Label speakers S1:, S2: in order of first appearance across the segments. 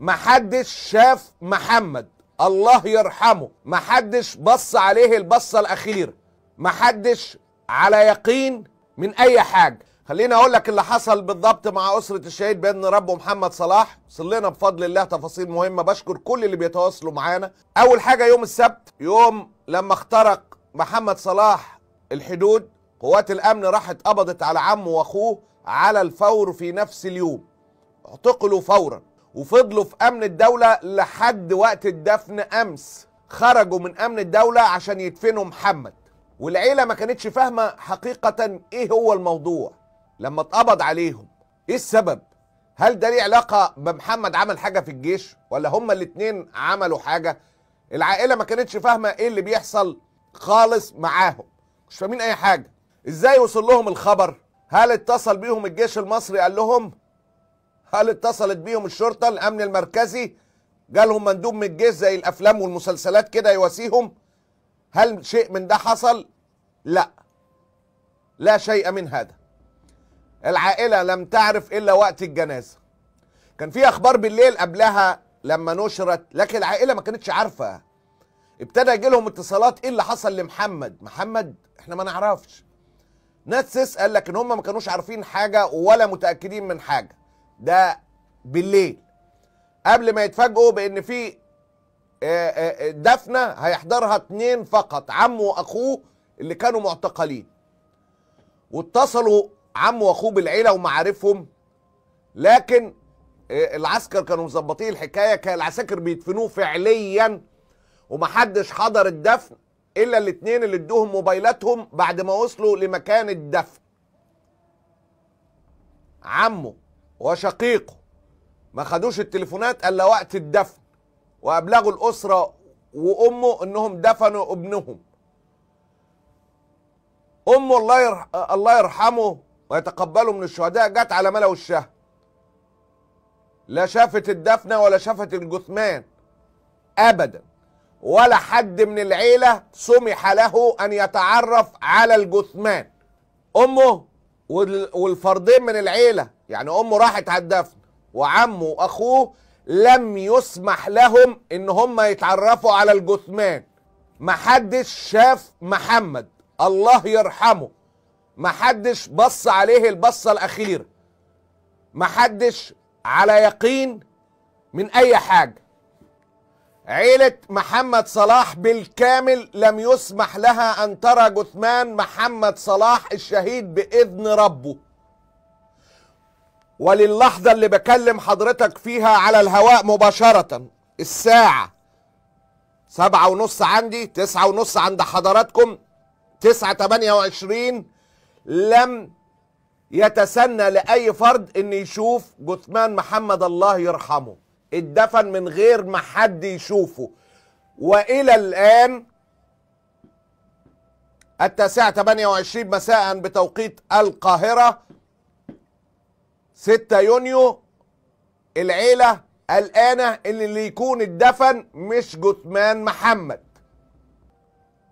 S1: محدش شاف محمد الله يرحمه، محدش بص عليه البصة الأخيرة، محدش على يقين من أي حاجة. خليني أقول لك اللي حصل بالضبط مع أسرة الشهيد بإذن ربه محمد صلاح. وصلنا بفضل الله تفاصيل مهمة، بشكر كل اللي بيتواصلوا معانا. أول حاجة يوم السبت، يوم لما اخترق محمد صلاح الحدود، قوات الأمن راحت قبضت على عمه وأخوه على الفور في نفس اليوم، اعتقلوا فورا، وفضلوا في أمن الدولة لحد وقت الدفن أمس. خرجوا من أمن الدولة عشان يدفنوا محمد، والعيلة ما كانتش فاهمة حقيقة إيه هو الموضوع لما اتقبض عليهم. إيه السبب؟ هل ده ليه علاقة بمحمد عمل حاجة في الجيش، ولا هما الاتنين عملوا حاجة؟ العائلة ما كانتش فاهمة إيه اللي بيحصل خالص معاهم، مش فاهمين أي حاجة. إزاي وصل لهم الخبر؟ هل اتصل بيهم الجيش المصري قال لهم؟ هل اتصلت بيهم الشرطة الأمن المركزي جالهم مندوب من الجيش زي الأفلام والمسلسلات كده يواسيهم؟ هل شيء من ده حصل؟ لا، لا شيء من هذا. العائلة لم تعرف إلا وقت الجنازة. كان في أخبار بالليل قبلها لما نشرت، لكن العائلة ما كانتش عارفة. ابتدى يجي لهم اتصالات إيه اللي حصل لمحمد إحنا ما نعرفش. ناس تسأل لكن هم ما كانوش عارفين حاجة ولا متأكدين من حاجة. ده بالليل قبل ما يتفاجئوا بان في دفنه هيحضرها 2 فقط، عمه واخوه اللي كانوا معتقلين. واتصلوا عمه واخوه بالعيله ومعارفهم، لكن العسكر كانوا مظبطين الحكايه. كان العساكر بيدفنوه فعليا ومحدش حضر الدفن الا الاتنين اللي ادوهم موبايلاتهم بعد ما وصلوا لمكان الدفن. عمه وشقيقه ما خدوش التليفونات الا وقت الدفن، وابلغوا الاسره وامه انهم دفنوا ابنهم. امه الله يرحمه ويتقبله من الشهداء جت على ملا وشها، لا شافت الدفنه ولا شافت الجثمان ابدا، ولا حد من العيله سمح له ان يتعرف على الجثمان. امه والفردين من العيله، يعني امه راحت على الدفن وعمه واخوه لم يسمح لهم ان هم يتعرفوا على الجثمان. محدش شاف محمد الله يرحمه، محدش بص عليه البصة الأخيرة، محدش على يقين من أي حاجة. عيلة محمد صلاح بالكامل لم يسمح لها أن ترى جثمان محمد صلاح الشهيد بإذن ربه. وللحظة اللي بكلم حضرتك فيها على الهواء مباشرة، الساعة 7:30 عندي، 9:30 عند حضراتكم، 9:28، لم يتسنى لأي فرد إن يشوف جثمان محمد الله يرحمه. اتدفن من غير ما حد يشوفه. وإلى الآن 9:28 مساء بتوقيت القاهرة 6 يونيو، العيلة قلقانة ان اللي يكون اتدفن مش جثمان محمد.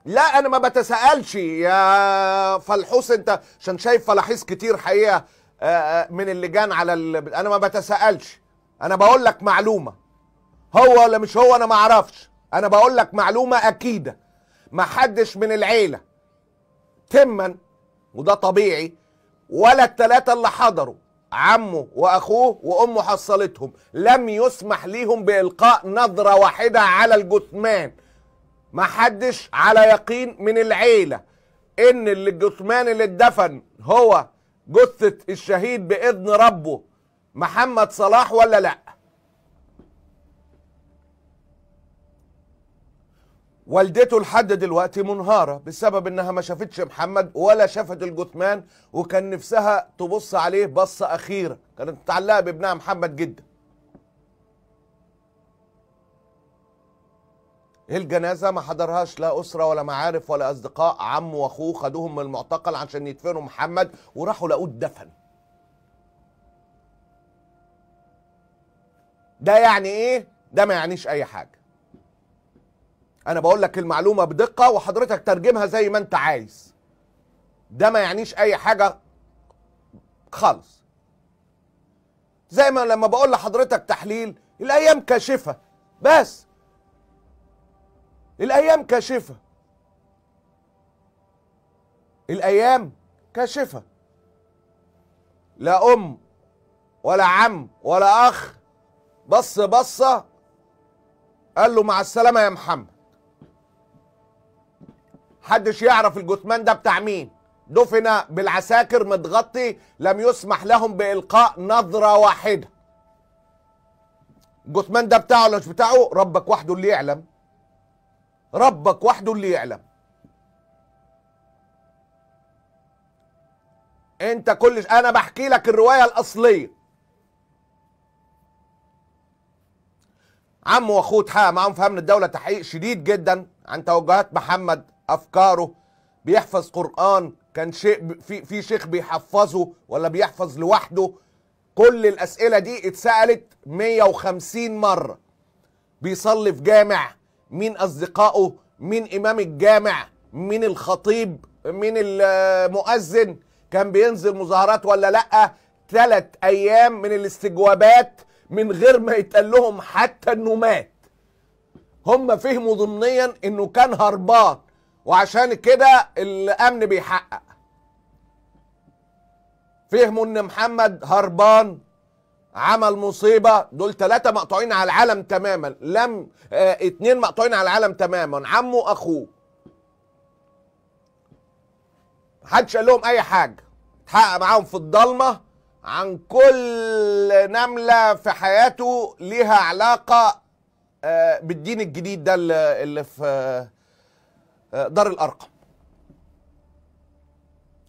S1: لا انا ما بتساءلش يا فلحوس، انت عشان شايف فلاحيس كتير حقيقة من اللجان على انا ما بتساءلش، انا بقول لك معلومة. هو ولا مش هو انا ما اعرفش، انا بقول لك معلومة اكيدة. ما حدش من العيلة تما، وده طبيعي، ولا الثلاثة اللي حضروا عمه واخوه وامه حصلتهم، لم يسمح ليهم بإلقاء نظرة واحدة على الجثمان. ما حدش على يقين من العيلة ان الجثمان اللي اتدفن هو جثة الشهيد بإذن ربه محمد صلاح ولا لا. والدته لحد دلوقتي منهارة بسبب انها ما شافتش محمد ولا شافت الجثمان، وكان نفسها تبص عليه بصة اخيرة، كانت متعلقة بابنها محمد جدا. الجنازة ما حضرهاش لا اسرة ولا معارف ولا اصدقاء. عمه واخوه خدوهم من المعتقل عشان يدفنوا محمد وراحوا لقوه اتدفن. ده يعني ايه؟ ده ما يعنيش اي حاجة. انا بقول لك المعلومة بدقة وحضرتك ترجمها زي ما انت عايز. ده ما يعنيش اي حاجة خالص. زي ما لما بقول لحضرتك تحليل الايام كاشفه، بس الايام كاشفه، الايام كاشفه. لا ام ولا عم ولا اخ بص بصه قال له مع السلامه يا محمد. محدش يعرف الجثمان ده بتاع مين. دفن بالعساكر متغطي، لم يسمح لهم بإلقاء نظرة واحدة. الجثمان ده بتاعه ولا مش بتاعه؟ ربك وحده اللي يعلم، ربك وحده اللي يعلم. انت انا بحكي لك الرواية الأصلية. عمه واخوه اتحقق معاهم في امن الدولة تحقيق شديد جدا عن توجهات محمد، افكاره، بيحفظ قرآن، كان شيء في شيخ بيحفظه ولا بيحفظ لوحده. كل الأسئلة دي اتسألت 150 مرة. بيصلي في جامع، مين أصدقائه، مين إمام الجامع، مين الخطيب، مين المؤذن، كان بينزل مظاهرات ولا لأ. 3 أيام من الاستجوابات من غير ما يتقال لهم حتى إنه مات. هم فهموا ضمنيا إنه كان هربان، وعشان كده الأمن بيحقق. فهموا ان محمد هربان، عمل مصيبة. دول 3 مقطوعين على العالم تماما، 2 مقطوعين على العالم تماما، عمه واخوه. محدش قال لهم اي حاجة. اتحقق معاهم في الضلمة عن كل نملة في حياته ليها علاقة بالدين الجديد ده اللي في دار الأرقم.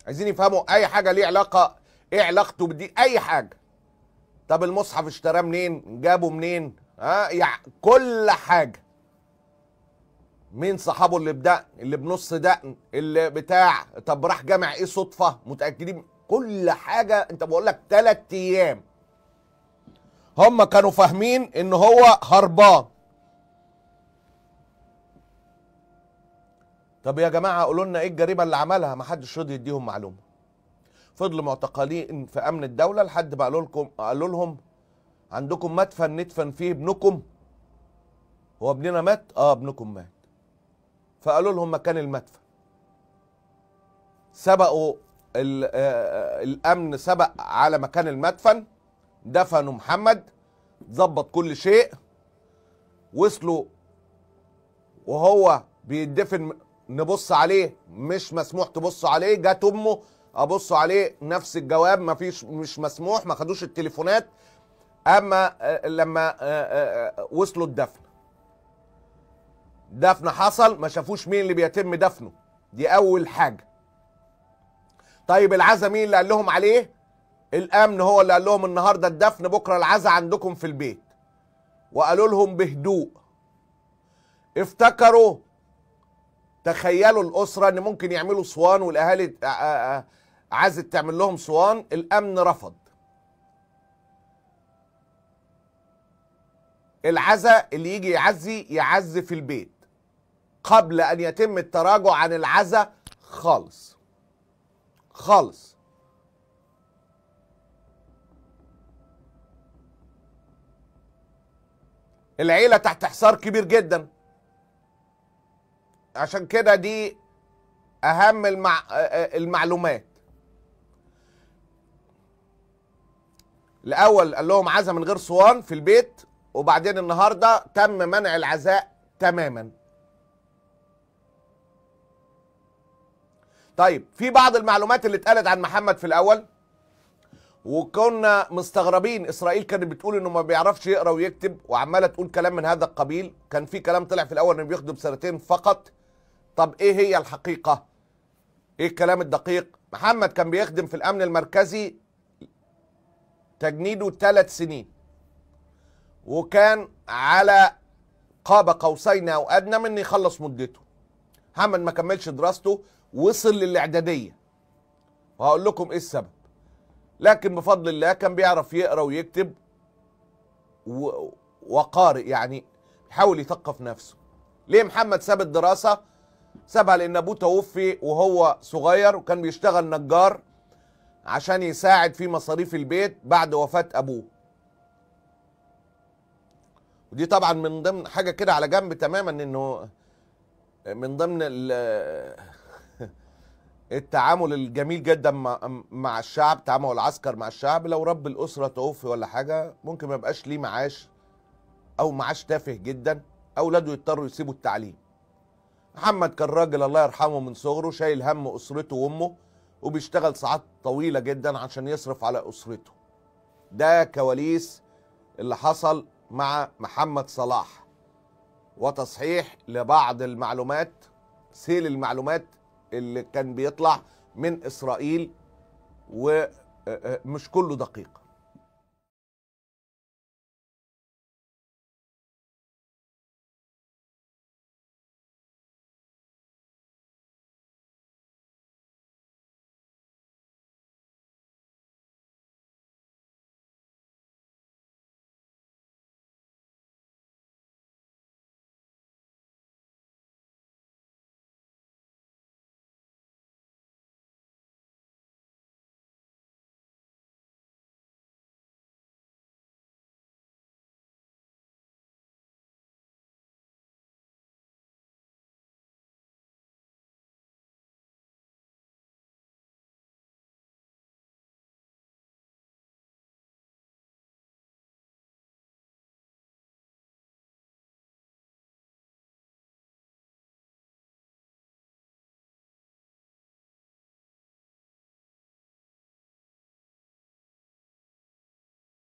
S1: عايزين يفهموا اي حاجة ليه علاقة، ايه علاقته بالدين، اي حاجة. طب المصحف اشتراه منين، جابه منين، يعني كل حاجة. مين صحابه اللي بدقن، اللي بنص دقن، اللي بتاع، طب راح جامع ايه صدفة، متأكدين كل حاجة. انت بقول لك 3 ايام هم كانوا فاهمين ان هو هربان. طب يا جماعة قولوا لنا ايه الجريمة اللي عملها؟ ما حدش راضي يديهم معلومة. فضلوا معتقلين في امن الدولة لحد ما قالوا لهم عندكم مدفن ندفن فيه ابنكم. هو ابننا مات؟ ابنكم مات. فقالوا لهم مكان المدفن. سبقوا الامن، سبق على مكان المدفن، دفنوا محمد، ظبط كل شيء. وصلوا وهو بيدفن، نبص عليه، مش مسموح تبصوا عليه. جت امه ابصوا عليه، نفس الجواب، مفيش، مش مسموح، ما خدوش التليفونات. اما لما وصلوا الدفن حصل، ما شافوش مين اللي بيتم دفنه. دي اول حاجة. طيب العزا مين اللي قال لهم عليه؟ الامن هو اللي قال لهم النهارده الدفن، بكره العزا عندكم في البيت. وقالوا لهم بهدوء. افتكروا، تخيلوا الاسره ان ممكن يعملوا صوان والاهالي عايزه تعمل لهم صوان. الامن رفض. العزا اللي يجي يعزي في البيت قبل ان يتم التراجع عن العزا خالص خالص. العيلة تحت حصار كبير جدا. عشان كده دي اهم المعلومات. الاول قال لهم عزا من غير صوان في البيت، وبعدين النهارده تم منع العزاء تماما. طيب في بعض المعلومات اللي اتقالت عن محمد في الاول وكنا مستغربين. اسرائيل كانت بتقول انه ما بيعرفش يقرا ويكتب، وعماله تقول كلام من هذا القبيل. كان في كلام طلع في الاول انه بيخدم 2 سنين فقط. طب ايه هي الحقيقه؟ ايه الكلام الدقيق؟ محمد كان بيخدم في الامن المركزي تجنيده 3 سنين، وكان على قاب قوسين او ادنى من يخلص مدته. محمد ما كملش دراسته، وصل للاعداديه، وهقول لكم ايه السبب. لكن بفضل الله كان بيعرف يقرا ويكتب وقارئ، يعني يحاول يثقف نفسه. ليه محمد ساب الدراسه؟ سابها لان ابوه توفي وهو صغير، وكان بيشتغل نجار عشان يساعد في مصاريف البيت بعد وفاه ابوه. ودي طبعا من ضمن حاجه كده على جنب تماما، انه من ضمن التعامل الجميل جدا مع الشعب، تعامل العسكر مع الشعب. لو رب الاسره توفي ولا حاجه ممكن ما يبقاش ليه معاش، او معاش تافه جدا، اولاده يضطروا يسيبوا التعليم. محمد كان راجل الله يرحمه من صغره شايل هم اسرته وامه، وبيشتغل ساعات طويله جدا عشان يصرف على اسرته. ده كواليس اللي حصل مع محمد صلاح، وتصحيح لبعض المعلومات، سيل المعلومات اللي كان بيطلع من اسرائيل، ومش كله دقيق.